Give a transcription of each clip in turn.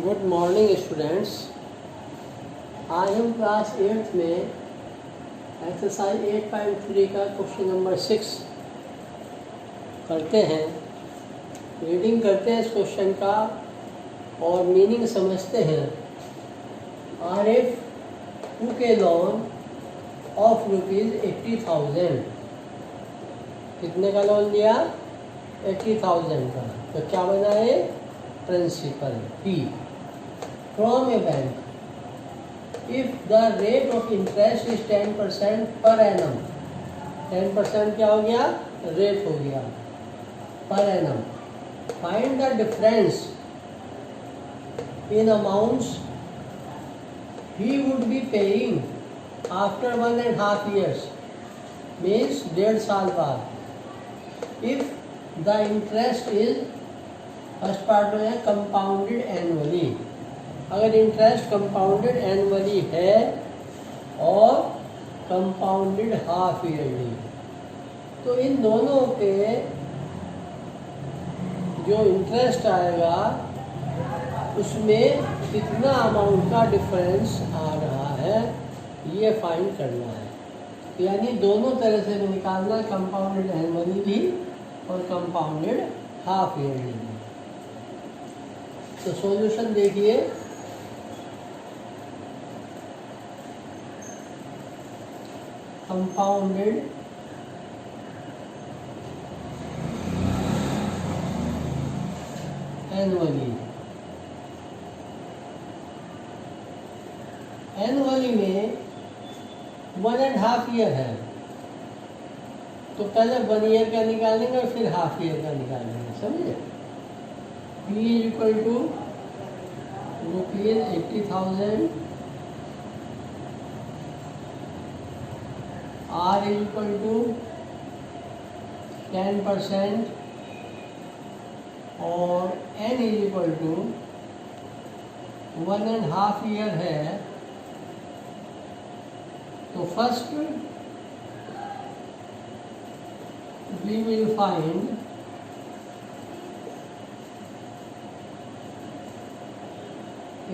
Good morning students. आज हम class 8 में एक्सरसाइज 8.3 का क्वेश्चन नंबर 6 करते हैं। रीडिंग करते हैं इस क्वेश्चन का और मीनिंग समझते हैं। आरिफ टू के लोन ऑफ ₹80,000। कितने का लोन लिया? 80,000 का। तो क्या बना है? Principal P from a bank if the rate of interest is 10% per annum। 10% क्या हो गया? रेट हो गया per annum। Find the difference in amounts he would be paying after 1.5 years, means 1.5 साल बाद। If the interest is, first part में है compounded annually. अगर इंटरेस्ट कंपाउंडेड एनुअली है और कंपाउंडेड हाफ ईयरली, तो इन दोनों के जो इंटरेस्ट आएगा उसमें कितना अमाउंट का डिफरेंस आ रहा है ये फाइंड करना है। यानी दोनों तरह से निकालना, कंपाउंडेड एनुअली भी और कंपाउंडेड हाफ ईयरली भी। तो सॉल्यूशन देखिए। कंपाउंडेड एनुअली, एनुअली में 1.5 ईयर है तो पहले 1 ईयर का निकालेंगे और फिर हाफ ईयर का निकालेंगे, समझे। P is equal to ₹80,000, R is equal to 10% और N is equal to 1.5 year है। तो first we will find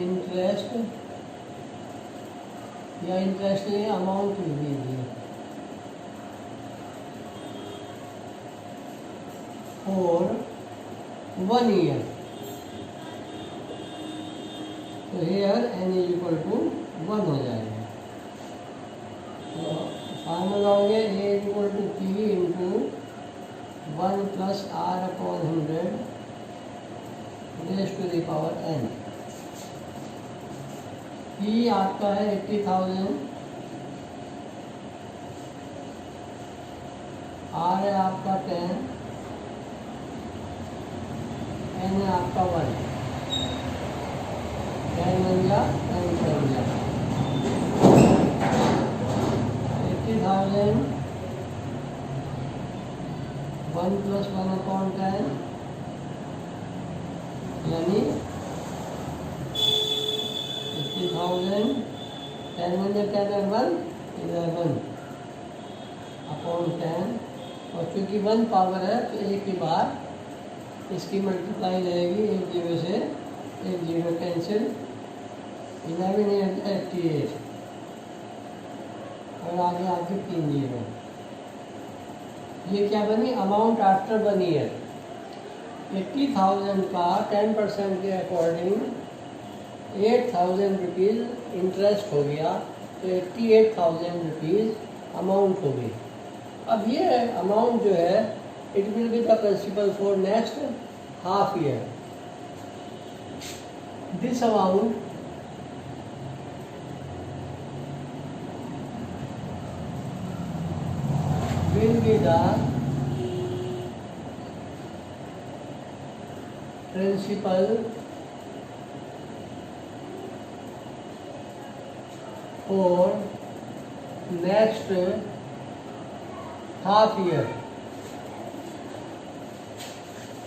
interest या इंटरेस्ट अमाउंट लिख दीजिए फॉर 1 ईयर। तो here N is equal to 1 हो जाएगा। तो फार्मूला हो गया A is equal to P into 1 plus R upon 100 raise to the power N। P आपका है 80,000, R है आपका 10, N है आपका 1। 10 बन जा, 10 बन जा। 80,000 1 प्लस 1 अपॉन 10 यानी 80,000 10 में 10 और 1 11 अपॉन 10। और चूँकि 1 पावर है तो एक ही बार इसकी मल्टीप्लाई रहेगी, एक जीरो से एक जीरो कैंसिल, 11 88 और आगे आगे 3 जीरो। ये क्या बनी? Amount after 1 year. 80,000 का 10% के अकॉर्डिंग 8,000 रुपीज़ इंटरेस्ट हो गया, तो 88,000 रुपीज़ अमाउंट हो गई। अब ये अमाउंट जो है it will be the principal for next half year. This amount will be the principal for next half year.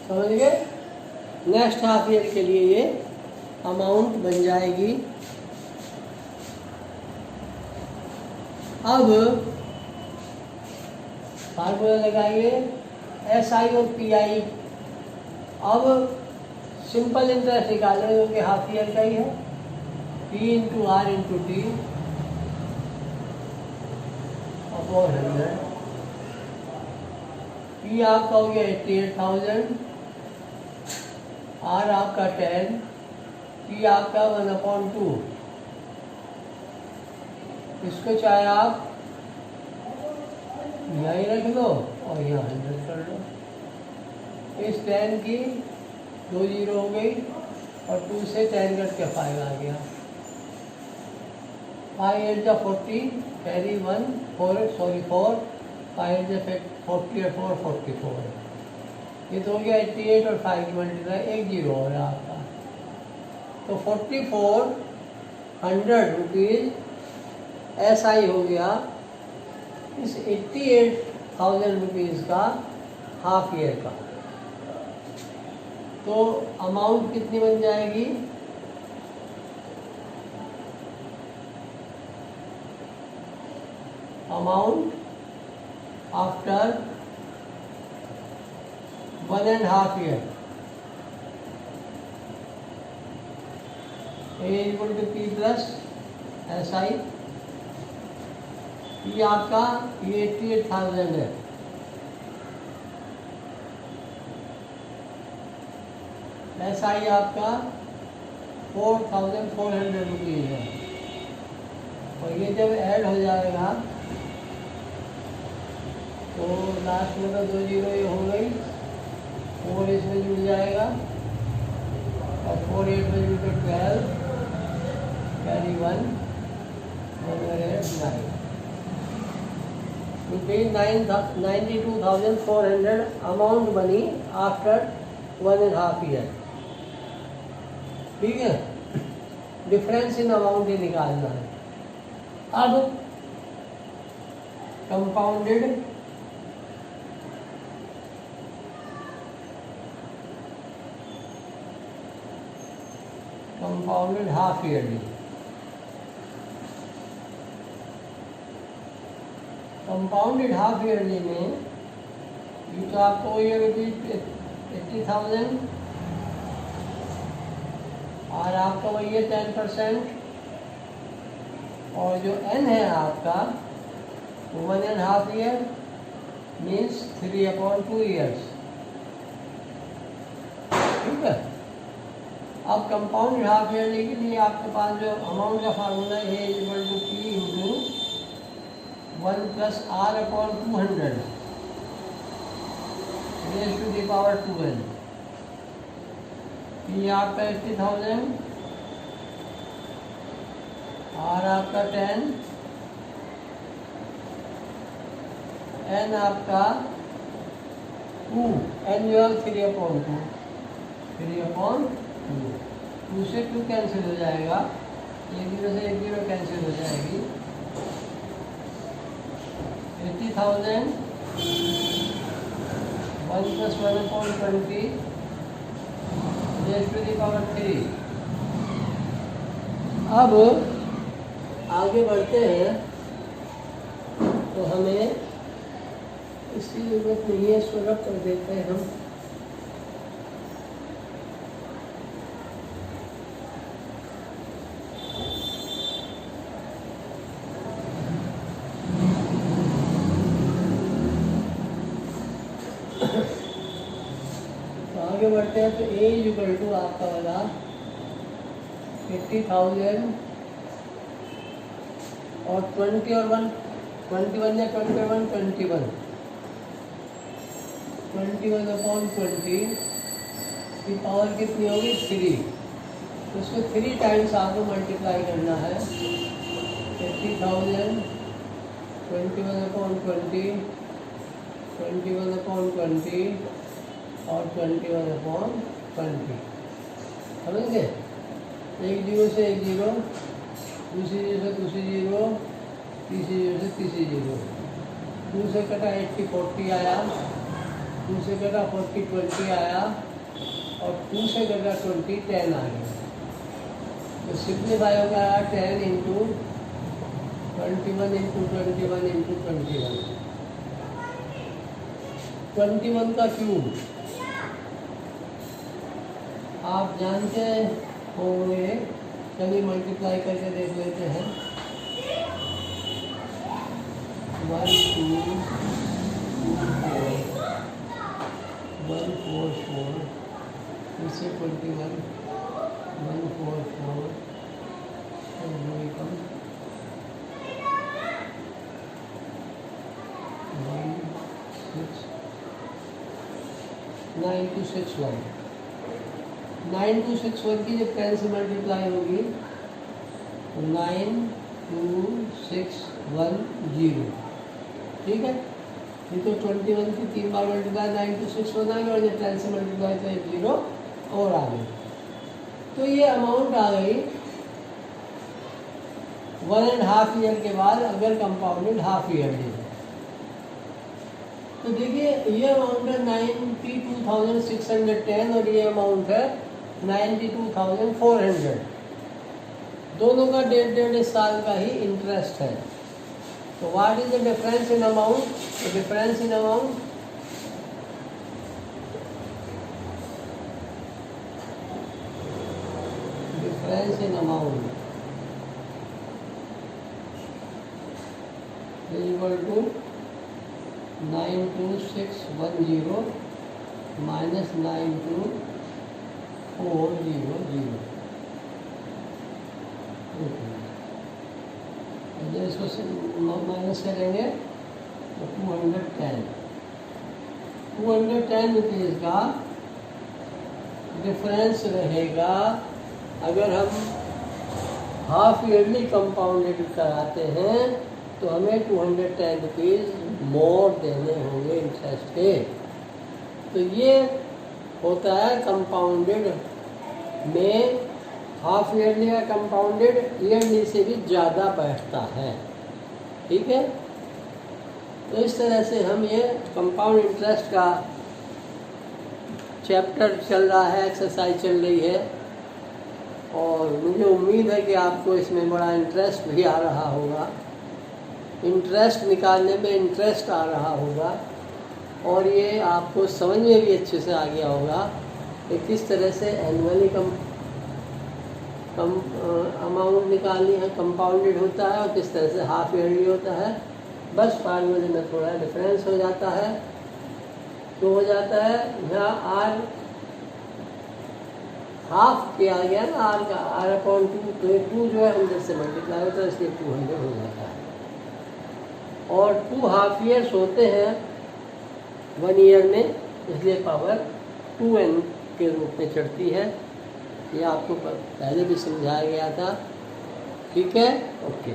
समझ गए? नेक्स्ट हाफ ईयर के लिए ये अमाउंट बन जाएगी। अब फार्मूला लगाइए SI और PI। अब सिंपल इंटरेस्ट निकालना है क्योंकि हाफ ईयर का ही है। P into R into T upon 100। P आपका हो गया 88,000, आर आपका 10, पी आपका 1/2। इसको चाहे आप यहीं रख लो और यहाँ 100 कर लो। इस 10 की 2 जीरो हो गई और 2 से 10 कट के 5 आ गया। 5 8 जा 40, कैरी 1 4 सॉरी 4, 5 8 जा 40 और 4 44। ये तो हो गया 88 और 5 की मल्टीप्लाई 1 जीरो हो रहा है आपका। तो 4400 रुपीज़ SI हो गया इस 88,000 रुपीज़ का हाफ ईयर का। तो अमाउंट कितनी बन जाएगी? Amount after 1.5 year A equal to P plus SI। ये आपका ये 88,000 है। SI आपका 4,400 रुपीज़ है। और ये जब ऐड हो जाएगा तो लास्ट में तो 2 जीरो ये हो गई, 4 इसमें जुड़ जाएगा और 4 8 में जुड़ कर 12, कैरी 1 9 रुपीज़ 92,400 अमाउंट बनी आफ्टर 1.5 ईयर। ठीक है, डिफरेंस इन अमाउंट ही निकालना है। अब compounded half yearly. Compounded half yearly में ये तो आपको ये रुपीज 80,000 और आपका वही है 10%। और जो N है आपका 1.5 ईयर मीन्स 3/2 ईयर्स। ठीक है, अब कंपाउंड हाफ ईयरली के लिए आपके पास जो अमाउंट का फार्मूला है equal to P into 1 plus R/200 raise to the power 2n। P आपका 80,000, R आपका 10, N आपका 2, N जो है 3/2, 2 से 2 कैंसिल हो जाएगा, 1 जीरो से 1 जीरो कैंसिल हो जाएगी। 80,000 1 plus 1/20 raise to the power 3। अब आगे बढ़ते हैं तो हमें इसकी जरूरत नहीं है, इसको रब कर देते हैं हम। तो आगे बढ़ते हैं तो A इक्वल टू आपका वाला 80,000 और 20 और 1 21 या 21 21/20 की पावर कितनी होगी 3। तो उसको 3 टाइम्स आपको मल्टीप्लाई करना है। 80,000 21/20 21/20 और 21/20 समझेंगे। 1 जीरो से 1 जीरो, दूसरी जीरो से दूसरी जीरो, तीसरी जीरो से तीसरी जीरो। 2 से कटा 80 40 आया, 2 से कटा 40 20 आया और 2 से कटा 20 10 आ गया। तो सिंप्लीफाई हो गया 10 इंटू 21 इंटू 21 इंटू 21, 21 का क्यूब आप जानते होंगे, चलिए मल्टीप्लाई करके देख लेते हैं। 1 2 4 1 4 4 इससे 21 1 4 4 कम 9261 9261 की जब 10 से मल्टीप्लाई होगी तो 92610, ठीक है। ये तो 21 की 3 बार मल्टीप्लाई 9261 आ गई, और जब 10 से मल्टीप्लाई तो 1 0 और आ गई। तो ये अमाउंट आ गई 1.5 ईयर के बाद, अगर कंपाउंडेड हाफ ईयरली। तो देखिए ये अमाउंट है 92,610 और ये अमाउंट है 92,400। दोनों का 1.5 साल का ही इंटरेस्ट है। तो what is the difference in amount? The difference in amount is equal to 92610 minus 92400। जब इसको माइनस करेंगे तो 210 रुपीज़ का डिफरेंस रहेगा। अगर हम हाफ ईयरली कंपाउंडेड कराते हैं तो हमें 210 रुपीज़ मोर देने होंगे इंटरेस्ट के। तो ये होता है कंपाउंडेड में, हाफ ईयरली का कंपाउंडेड ईयरली से भी ज़्यादा बैठता है, ठीक है। तो इस तरह से हम ये कंपाउंड इंटरेस्ट का चैप्टर चल रहा है, एक्सरसाइज चल रही है, और मुझे उम्मीद है कि आपको इसमें बड़ा इंटरेस्ट भी आ रहा होगा, इंटरेस्ट निकालने में इंटरेस्ट आ रहा होगा, और ये आपको समझ में भी अच्छे से आ गया होगा कि किस तरह से एनुअली अमाउंट निकालनी है, कंपाउंडेड होता है, और किस तरह से हाफ ईयरली होता है। बस फार्मूले में थोड़ा डिफरेंस हो जाता है। तो हो जाता है यहाँ आर हाफ किया गया ना, आर का R/2, तो 2 जो है 100 से मल्टीप्लाई होता है, इसलिए 200 हो जाता है। और 2 हाफ ईयर्स होते हैं 1 ईयर में, इसलिए पावर 2n के रूप में चढ़ती है। ये आपको पहले भी समझाया गया था, ठीक है, ओके।